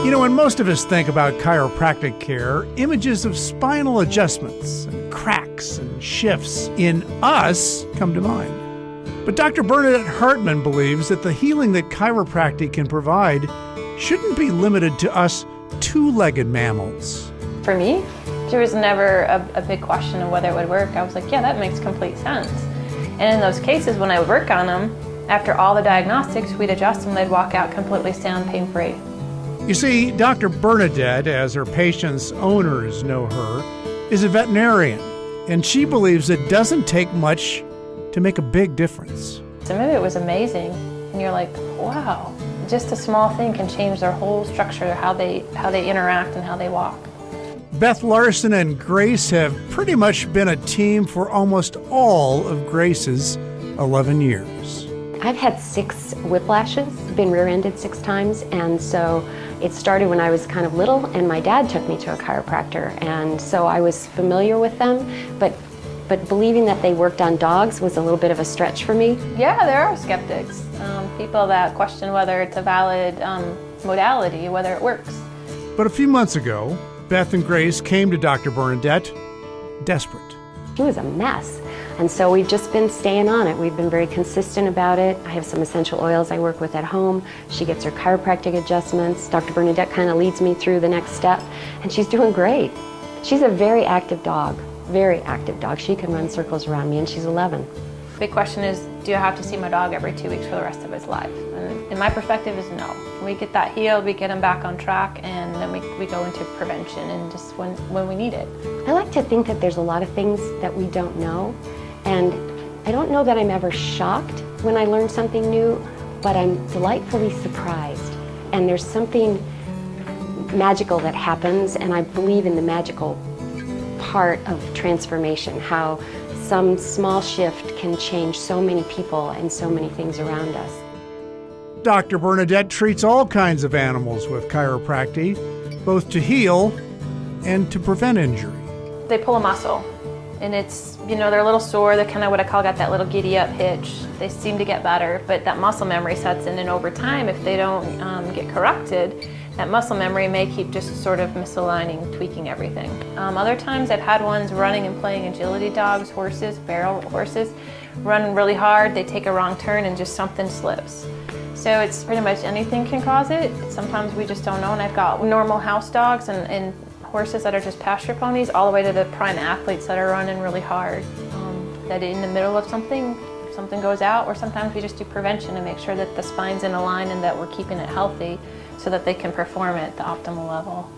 You know, when most of us think about chiropractic care, images of spinal adjustments and cracks and shifts in us come to mind. But Dr. Bernadette Hartman believes that the healing that chiropractic can provide shouldn't be limited to us two-legged mammals. For me, there was never a big question of whether it would work. I was like, yeah, that makes complete sense. And in those cases, when I would work on them, after all the diagnostics, we'd adjust them, they'd walk out completely sound, pain-free. You see, Dr. Bernadette, as her patients' owners know her, is a veterinarian, and she believes it doesn't take much to make a big difference. Some of it was amazing, and you're like, wow, just a small thing can change their whole structure, how they interact and how they walk. Beth Larson and Grace have pretty much been a team for almost all of Grace's 11 years. I've had 6 whiplashes, been rear-ended 6 times, and so it started when I was kind of little, and my dad took me to a chiropractor, and so I was familiar with them, but believing that they worked on dogs was a little bit of a stretch for me. Yeah, there are skeptics, people that question whether it's a valid modality, whether it works. But a few months ago, Beth and Grace came to Dr. Bernadette desperate. She was a mess. And so we've just been staying on it. We've been very consistent about it. I have some essential oils I work with at home. She gets her chiropractic adjustments. Dr. Bernadette kind of leads me through the next step, and she's doing great. She's a very active dog, very active dog. She can run circles around me, and she's 11. Big question is, do I have to see my dog every 2 weeks for the rest of his life? And my perspective is no. We get that healed, we get him back on track, and then we go into prevention and just when we need it. I like to think that there's a lot of things that we don't know, and I don't know that I'm ever shocked when I learn something new, but I'm delightfully surprised. And there's something magical that happens, and I believe in the magical part of transformation, how some small shift can change so many people and so many things around us. Dr. Bernadette treats all kinds of animals with chiropractic, both to heal and to prevent injury. They pull a muscle, and it's, you know, they're a little sore, they're kind of what I call got that little giddy up hitch. They seem to get better, but that muscle memory sets in, and over time, if they don't get corrected, that muscle memory may keep just sort of misaligning, tweaking everything. Other times I've had ones running and playing agility dogs, horses, barrel horses, run really hard, they take a wrong turn and just something slips. So it's pretty much anything can cause it. Sometimes we just don't know, and I've got normal house dogs and horses that are just pasture ponies, all the way to the prime athletes that are running really hard. That in the middle of something goes out, or sometimes we just do prevention and make sure that the spine's in a line and that we're keeping it healthy so that they can perform at the optimal level.